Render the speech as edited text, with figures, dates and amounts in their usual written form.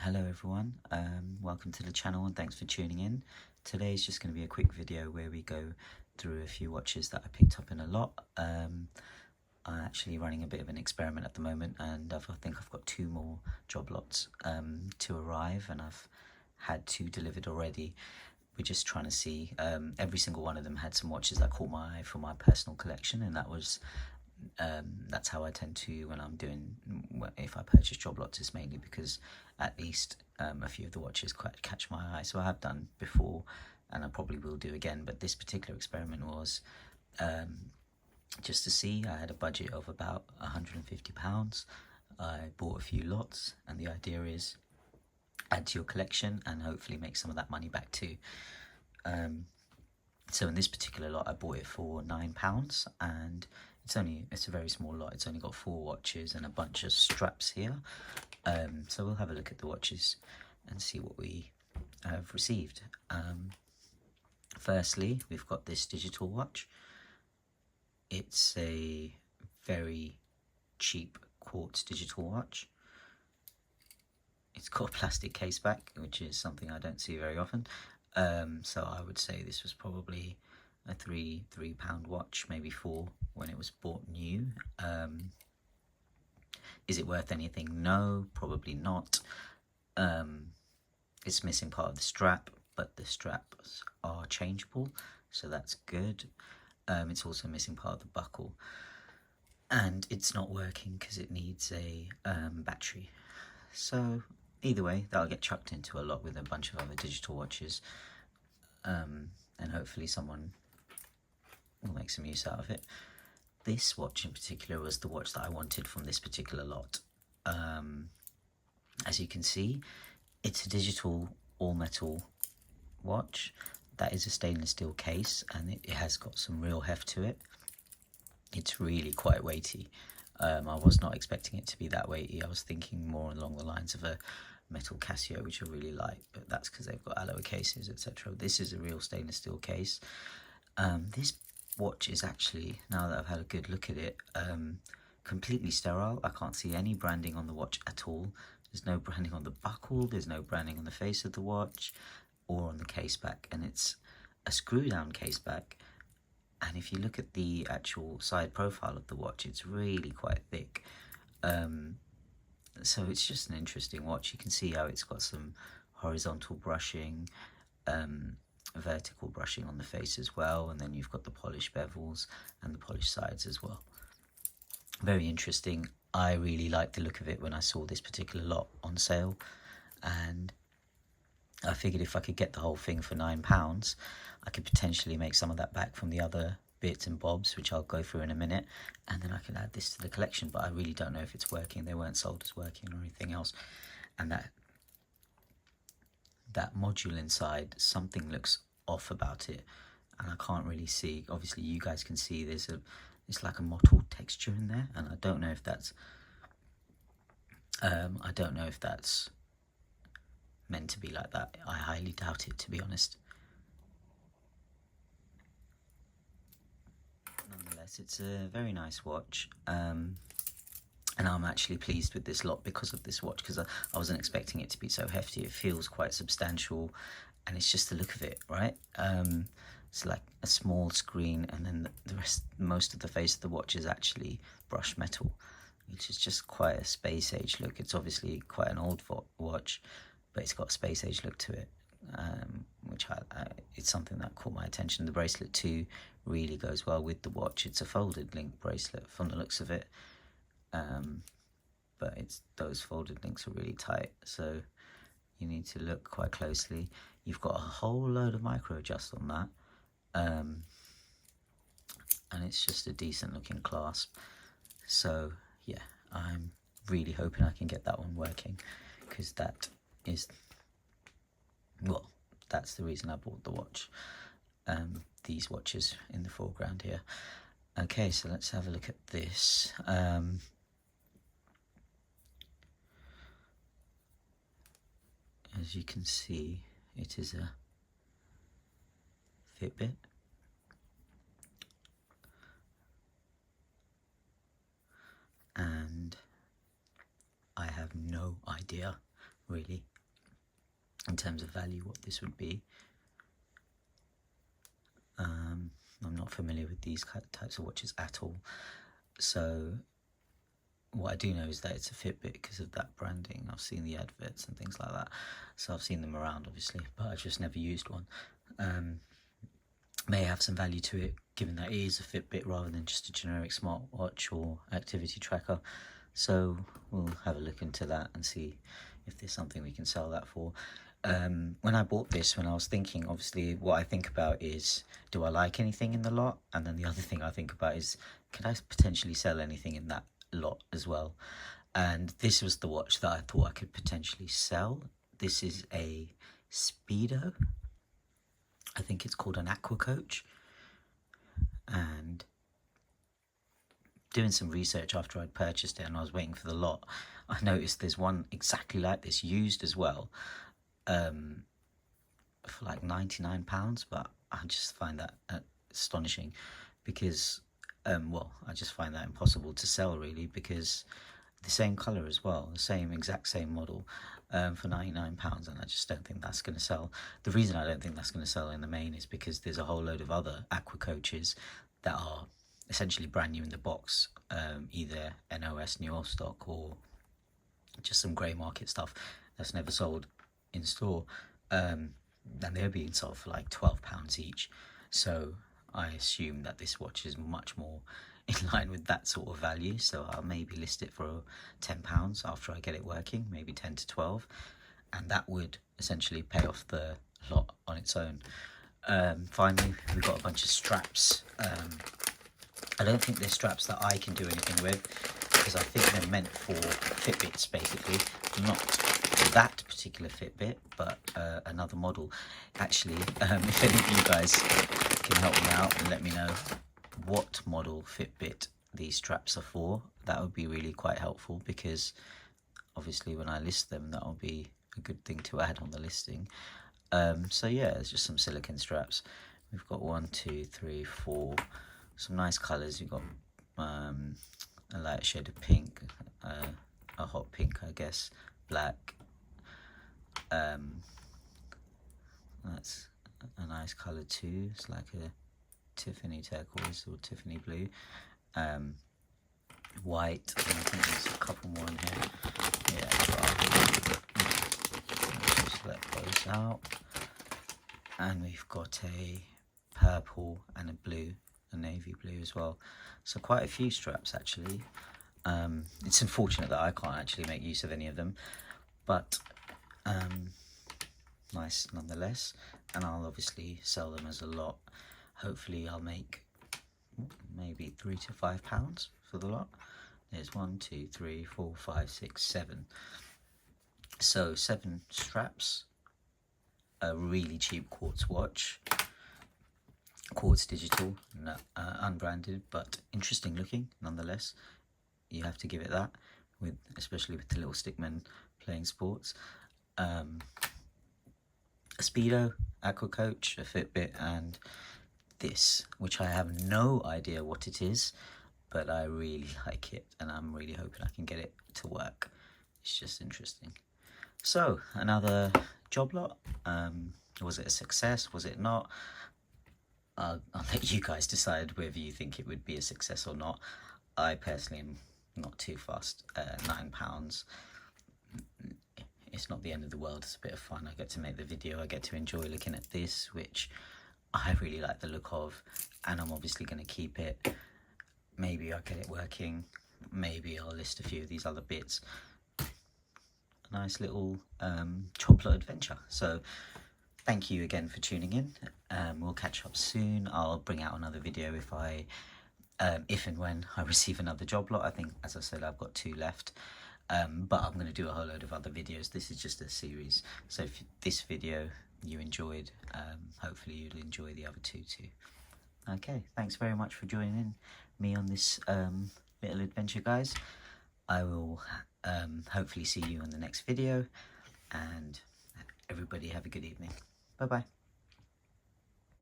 Hello everyone, welcome to the channel and thanks for tuning in. Today is just going to be a quick video where we go through a few watches that I picked up in a lot. I'm actually running a bit of an experiment at the moment, and I think I've got 2 more JobLots to arrive, and I've had 2 delivered already. We're just trying to see, every single one of them had some watches that caught my eye for my personal collection, and that's how I tend to, when I'm doing, if I purchase JobLots, it's mainly because at least a few of the watches quite catch my eye. So I have done before, and I probably will do again, but this particular experiment was just to see. I had a budget of about £150. I bought a few lots, and the idea is add to your collection and hopefully make some of that money back too. So in this particular lot, I bought it for £9, and it's a very small lot. It's only got 4 watches and a bunch of straps here. So we'll have a look at the watches and see what we have received. Firstly, we've got this digital watch. It's a very cheap quartz digital watch. It's got a plastic case back, which is something I don't see very often. So I would say this was probably a £3 watch, maybe 4 when it was bought new. Is it worth anything? No, probably not. It's missing part of the strap, but the straps are changeable, so that's good. It's also missing part of the buckle, and it's not working because it needs a battery. So either way, that'll get chucked into a lot with a bunch of other digital watches, and hopefully someone will make some use out of it. This watch in particular was the watch that I wanted from this particular lot. As you can see, it's a digital all-metal watch. That is a stainless steel case, and it has got some real heft to it. It's really quite weighty. I was not expecting it to be that weighty. I was thinking more along the lines of a metal Casio, which I really like, but that's because they've got alloy cases, etc. This is a real stainless steel case. This watch is actually, now that I've had a good look at it, completely sterile. I can't see any branding on the watch at all. There's no branding on the buckle, there's no branding on the face of the watch or on the case back, and it's a screw down case back. And if you look at the actual side profile of the watch, it's really quite thick. So it's just an interesting watch. You can see how it's got some horizontal brushing, vertical brushing on the face as well, and then you've got the polished bevels and the polished sides as well. Very interesting. I really liked the look of it when I saw this particular lot on sale, and I figured if I could get the whole thing for £9, I could potentially make some of that back from the other bits and bobs, which I'll go through in a minute, and then I can add this to the collection. But I really don't know if it's working. They weren't sold as working or anything else, and that module inside, something looks off about it, and I can't really see. Obviously you guys can see it's like a mottled texture in there, and I don't know if that's meant to be like that. I highly doubt it, to be honest. Nonetheless, it's a very nice watch, and I'm actually pleased with this lot because of this watch, because I wasn't expecting it to be so hefty. It feels quite substantial, and it's just the look of it, right? It's like a small screen, and then most of the face of the watch is actually brushed metal, which is just quite a space age look. It's obviously quite an old watch, but it's got a space age look to it, which it's something that caught my attention. The bracelet too really goes well with the watch. It's a folded link bracelet from the looks of it, but those folded links are really tight, so you need to look quite closely. You've got a whole load of micro adjust on that, and it's just a decent looking clasp. So yeah, I'm really hoping I can get that one working, because that's the reason I bought the watch. These watches in the foreground here. Okay, so let's have a look at this. As you can see, it is a Fitbit. And I have no idea really in terms of value what this would be. I'm not familiar with these types of watches at all, so what I do know is that it's a Fitbit because of that branding. I've seen the adverts and things like that, so I've seen them around obviously, but I've just never used one. May have some value to it given that it is a Fitbit rather than just a generic smartwatch or activity tracker, so we'll have a look into that and see if there's something we can sell that for. When I bought this, when I was thinking, obviously what I think about is, do I like anything in the lot? And then the other thing I think about is, can I potentially sell anything in that lot as well? And this was the watch that I thought I could potentially sell. This is a Speedo. I think it's called an Aqua Coach. And doing some research after I'd purchased it and I was waiting for the lot, I noticed there's one exactly like this, used as well, for like £99, but I just find that astonishing because well, I just find that impossible to sell really, because the same colour as well, the exact same model, for £99, and I just don't think that's going to sell. The reason I don't think that's going to sell in the main is because there's a whole load of other Aqua Coaches that are essentially brand new in the box, either NOS, new off stock, or just some grey market stuff that's never sold in store, and they're being sold for like £12 each. So I assume that this watch is much more in line with that sort of value, so I'll maybe list it for £10 after I get it working, maybe 10 to 12, and that would essentially pay off the lot on its own. Finally, we've got a bunch of straps. I don't think they're straps that I can do anything with, because I think they're meant for Fitbits basically, not that particular Fitbit, but another model. Actually, if any of you guys can help me out and let me know what model Fitbit these straps are for, that would be really quite helpful, because obviously when I list them, that will be a good thing to add on the listing. So yeah, it's just some silicone straps. We've got 1, 2, 3, 4, some nice colours. We've got a light shade of pink, a hot pink I guess, black, that's a nice colour too, it's like a Tiffany turquoise or Tiffany blue, white, and I think there's a couple more in here. Yeah, let's just let those out. And we've got a purple and a blue, a navy blue as well. So quite a few straps actually. It's unfortunate that I can't actually make use of any of them, but nice nonetheless. And I'll obviously sell them as a lot. Hopefully I'll make maybe £3 to £5 for the lot. There's 1, 2, 3, 4, 5, 6, 7. So 7 straps, a really cheap quartz watch, quartz digital, no, unbranded, but interesting looking nonetheless. You have to give it that, with especially with the little stickmen playing sports. A Speedo, Aqua Coach, a Fitbit, and this, which I have no idea what it is, but I really like it, and I'm really hoping I can get it to work. It's just interesting. So another JobLot. Was it a success? Was it not? I'll let you guys decide whether you think it would be a success or not. I personally am not too fussed. £9. It's not the end of the world. It's a bit of fun. I get to make the video. I get to enjoy looking at this, which I really like the look of, and I'm obviously going to keep it. Maybe I'll get it working. Maybe I'll list a few of these other bits. A nice little JobLot adventure. So thank you again for tuning in. We'll catch up soon. I'll bring out another video if and when I receive another JobLot. I think, as I said, I've got 2 left. But I'm going to do a whole load of other videos. This is just a series. So if this video you enjoyed, hopefully you'll enjoy the other 2 too. Okay, thanks very much for joining me on this little adventure, guys. I will hopefully see you in the next video, and everybody have a good evening. Bye bye.